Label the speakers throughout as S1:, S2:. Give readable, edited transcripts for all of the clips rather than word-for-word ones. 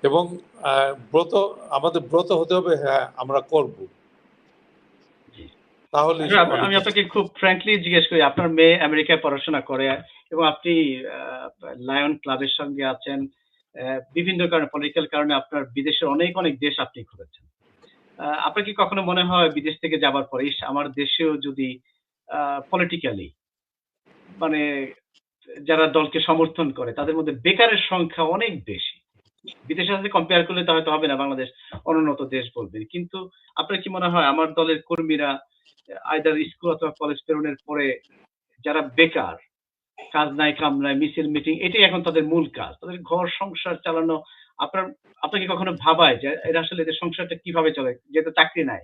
S1: এবং ব্রত আমাদের ব্রত হতে হবে, হ্যাঁ আমরা করব, তাহলে অনেক
S2: আমি
S1: কিছু।
S2: আপনাকে খুব ফ্র্যাঙ্কলি জিজ্ঞেস করি, আপনার মেয়ে আমেরিকায় পড়াশোনা করে এবং আপনি লায়ন ক্লাবের সঙ্গে আছেন, বিভিন্ন কারণে পলিটিক্যাল কারণে আপনার বিদেশের অনেক অনেক দেশ আপনি ঘুরেছেন। আপনার কি কখনো মনে হয় বিদেশ থেকে যাবার পরে ইস আমার দেশেও যদি পলিটিক্যালি মানে যারা দলকে সমর্থন করে তাদের মধ্যে বেকারের সংখ্যা অনেক বেশি, বিদেশের সাথে কম্পেয়ার করলে তো হয়তো হবে না, বাংলাদেশ অনুন্নত দেশ বলবেন, কিন্তু আপনার কি মনে হয় আমার দলের কর্মীরা আইদার স্কুল অথবা কলেজ প্রেরণের পরে যারা বেকার, কাজ নাই কাম নাই মিছিল মিটিং এটাই এখন তাদের মূল কাজ, তাদের ঘর সংসার চালানো, আপনার আপনাকে কখনো ভাবায় যে এরা আসলে এদের সংসারটা কিভাবে চলে যেহেতু চাকরি নাই,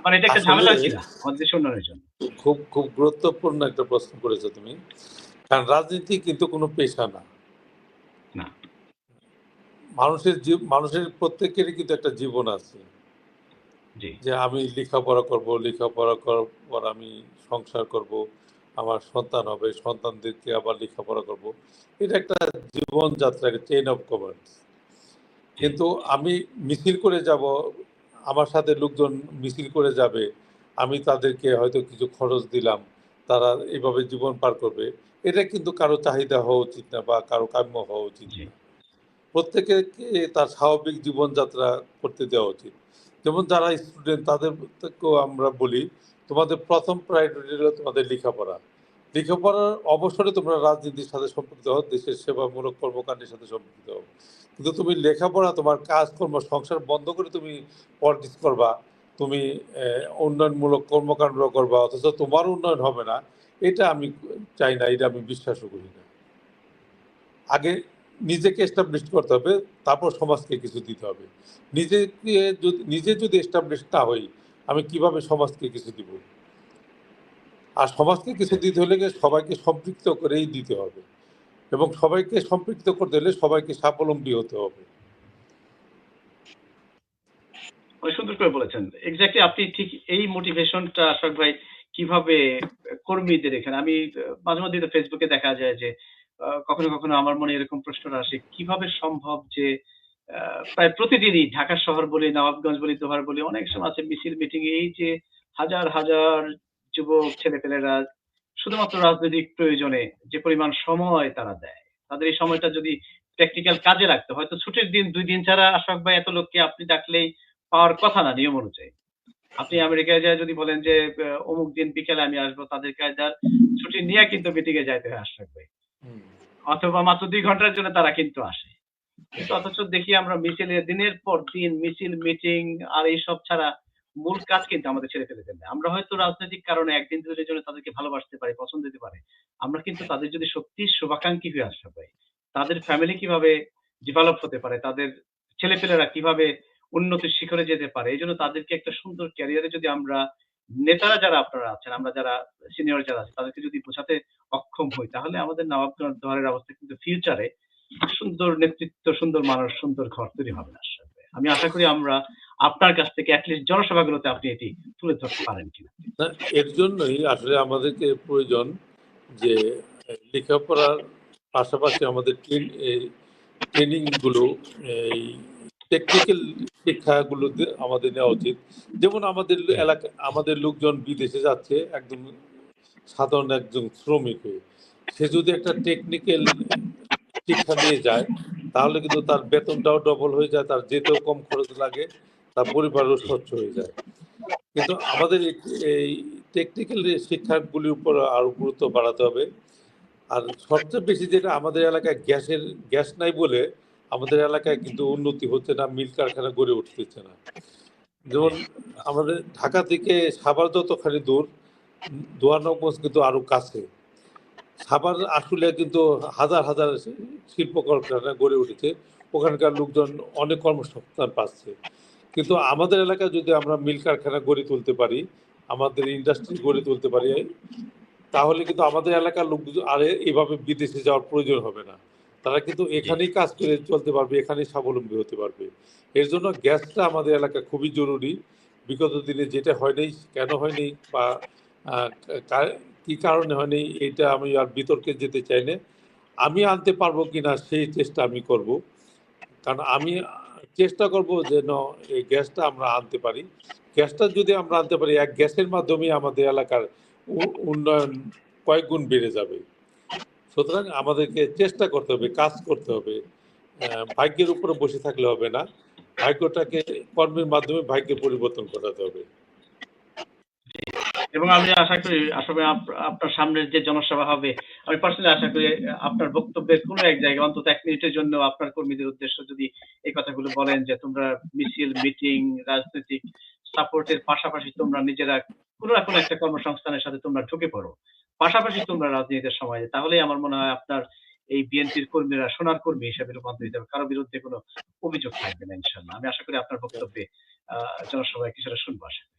S2: মানে এটা একটা
S1: আসলে
S2: ঝামেলা কিনা আমাদের দেশের উন্নয়নের জন্য?
S1: খুব খুব গুরুত্বপূর্ণ একটা প্রশ্ন করেছো তুমি, কারণ রাজনীতি কিন্তু কোনো পেশা না।
S2: না।
S1: মানুষের প্রত্যেকেরই কিন্তু একটা জীবন আছে,
S2: জি।
S1: যে আমি লেখাপড়া করব, লেখাপড়া করার পর আমি সংসার করব, আমার সন্তান হবে, সন্তানদেরকে আবার লেখাপড়া করব। এটা একটা জীবনযাত্রা, একটা চেইন অফ কমান্ড। কিন্তু আমি মিছিল করে যাব, আমার সাথে লোকজন মিছিল করে যাবে, আমি তাদেরকে হয়তো কিছু খরচ দিলাম, তারা এভাবে জীবন পার করবে, এটা কিন্তু কারো চাহিদা হওয়া উচিত না বা কারো কাম্য হওয়া উচিত
S2: জি।
S1: না। প্রত্যেকে তার স্বাভাবিক জীবনযাত্রা করতে দেওয়া উচিত। যেমন যারা স্টুডেন্ট তাদেরকেও আমরা বলি, তোমাদের প্রথম প্রায়োরিটি হলো তোমাদের লেখাপড়া। লেখাপড়ার অবসরে তোমরা রাজনীতির সাথে সম্পৃক্ত হও, দেশের সেবামূলক কর্মকাণ্ডের সাথে সম্পৃক্ত হও, কিন্তু তুমি লেখাপড়া, তোমার কাজকর্ম, সংসার বন্ধ করে তুমি পলিটিক্স করবা, তুমি উন্নয়নমূলক কর্মকাণ্ড করবা, অথচ তোমার উন্নয়ন হবে না, এটা আমি চাই না, এটা আমি বিশ্বাসও করি না। আগে নিজেকে এস্টাবলিশ করতে হবে, তারপর সমাজকে কিছু দিতে হবে। নিজে যদি এস্টাবলিশ না হই, আমি কিভাবে সমাজকে কিছু দিব? আর সমাজকে কিছু দিতে হলে সবাইকে সম্পৃক্ত করেই দিতে হবে, এবং সবাইকে সম্পৃক্ত করতে হলে সবাইকে স্বাবলম্বী হতে হবে।
S2: অনেক সুন্দর করে বলেছেন, এক্স্যাক্টলি আপনি ঠিক এই মোটিভেশনটা আশরাফ ভাই কিভাবে কর্মীদের এখানে আমি মাঝে মধ্যে ফেসবুকে দেখা যায় যে কখনো কখনো আমার মনে এরকম প্রশ্নটা আসে কিভাবে সম্ভব যে প্রায় প্রতিদিনই ঢাকা শহর বলি, নবাবগঞ্জ বলি, দোহার বলি, অনেক সময় আছে মিছিল মিটিং, এই যে হাজার হাজার যুবক ছেলেপেলেরা শুধুমাত্র রাজনৈতিক প্রয়োজনে যে পরিমাণ সময় তারা দেয়, তাদের এই সময়টা যদি প্র্যাকটিক্যাল কাজে লাগতো হয়তো ছুটির দিন 2 দিন ছাড়া আশরাফ ভাই এত লোককে আপনি ডাকলেই পাওয়ার কথা না নিয়ম অনুযায়ী। আপনি আমেরিকায় যায় যদি বলেন যে অমুক দিন বিকেলে আমি আসবো, তাদের কায়দার ছুটি নিয়ে কিন্তু মিটিং এ যাইতে হয় আশরাফ ভাই, অথবা মাত্র 2 ঘন্টার জন্য তারা কিন্তু আসে। কিন্তু অথচ দেখি আমরা মিছিলে দিনের পর দিন মিছিল মিটিং আর এইসব ছাড়া মূল কাজ কিন্তু আমাদের ছেড়ে ফেলে দেয়। আমরা হয়তো রাজনৈতিক কারণে একদিন দুদিনের জন্য তাদেরকে ভালোবাসতে পারি, পছন্দ দিতে পারি, আমরা কিন্তু তাদের যদি সত্যি শুভাকাঙ্ক্ষী হয়ে আসতে পারি, তাদের ফ্যামিলি কিভাবে ডেভেলপ হতে পারে, তাদের ছেলেপেলেরা কিভাবে উন্নতির শিখরে যেতে পারে, এই জন্য তাদেরকে একটা সুন্দর ক্যারিয়ারে যদি আমরা নেতারা যারা আপনারা আছেন, আমরা যারা সিনিয়র যারা আছে তাদেরকে যদি বোঝাতে অক্ষম হই, তাহলে আমাদের নবাবগঞ্জ দোহারের অবস্থা কিন্তু ফিউচারে সুন্দর নেতৃত্ব, সুন্দর মানুষ, সুন্দর ঘর তৈরি হবে না আসলে। আমি আশা করি আমরা আপনার কাছ থেকে অ্যাটলিস্ট জনসভাগুলোতে আপনি এটি তুলে ধরতে পারেন কিনা।
S1: এর জন্যই আসলে আমাদেরকে প্রয়োজন যে লেখাপড়ার পাশাপাশি আমাদের ট্রেনিংগুলো, এই টেকনিক্যাল শিক্ষাগুলো আমাদের নেওয়া উচিত। যেমন আমাদের এলাকা, আমাদের লোকজন বিদেশে যাচ্ছে একদম সাধারণ একজন শ্রমিক হয়ে, সে যদি একটা টেকনিক্যাল শিক্ষা নিয়ে যায়, তাহলে কিন্তু তার বেতনটাও ডবল হয়ে যায়, তার যেতেও কম খরচ লাগে, তার পরিবারও স্বচ্ছ হয়ে যায়। কিন্তু আমাদের এই টেকনিক্যাল শিক্ষাগুলির উপর আরো গুরুত্ব বাড়াতে হবে। আর সবচেয়ে বেশি যেটা, আমাদের এলাকায় গ্যাস নাই বলে আমাদের এলাকায় কিন্তু উন্নতি হচ্ছে না, মিল কারখানা গড়ে উঠতেছে না। যেমন আমাদের ঢাকা থেকে সাভার যতখানি দূর, দোয়ানগঞ্জ কিন্তু আরো কাছে। সাভার আসলে কিন্তু হাজার হাজার শিল্প কলকারখানা গড়ে উঠেছে, ওখানকার লোকজন অনেক কর্মসংস্থান পাচ্ছে। কিন্তু আমাদের এলাকায় যদি আমরা মিল কারখানা গড়ে তুলতে পারি, আমাদের ইন্ডাস্ট্রি গড়ে তুলতে পারি, তাহলে কিন্তু আমাদের এলাকার লোক আর এভাবে বিদেশে যাওয়ার প্রয়োজন হবে না। তারা কিন্তু এখানেই কাজ করে চলতে পারবে, এখানেই স্বাবলম্বী হতে পারবে। এর জন্য গ্যাসটা আমাদের এলাকা খুবই জরুরি। বিগত দিনে যেটা হয়নি, কেন হয়নি বা কি কারণে হয়নি, এটা আমি আর বিতর্কে যেতে চাই না। আমি আনতে পারবো কিনা সেই চেষ্টা আমি করব। কারণ আমি চেষ্টা করব যে এই গ্যাসটা আমরা আনতে পারি। গ্যাসটা যদি আমরা আনতে পারি, এক গ্যাসের মাধ্যমে আমাদের এলাকার উন্নয়ন কয়েক গুণ বেড়ে যাবে। সুতরাং আমাদেরকে চেষ্টা করতে হবে, কাজ করতে হবে। ভাগ্যের উপরে বসে থাকলে হবে না, ভাগ্যটাকে কর্মের মাধ্যমে ভাগ্যে পরিবর্তন করাতে হবে।
S2: এবং আমি আশা করি আসলে আপনার সামনের যে জনসভা হবে, আমি পার্সোনালি আশা করি আপনার বক্তব্যের কোনো এক জায়গায় অন্তত 1 মিনিটের জন্য আপনার কর্মীদের উদ্দেশ্য যদি এই কথাগুলো বলেন যে তোমরা মিছিল, মিটিং, রাজনৈতিক সাপোর্টের পাশাপাশি তোমরা নিজেরা কোনো না কোনো একটা কর্মসংস্থানের সাথে তোমরা ঢুকে পড়ো। পাশাপাশি তোমরা রাজনীতির সময়, তাহলেই আমার মনে হয় আপনার এই বিএনপির কর্মীরা সোনার কর্মী হিসেবে রূপান্তরিত হবে। কারো বিরুদ্ধে কোনো অভিযোগ থাকবে না ইনশাআল্লাহ। আমি আশা করি আপনার বক্তব্যে জনসভায় কিছুটা শুনবো আশা করি।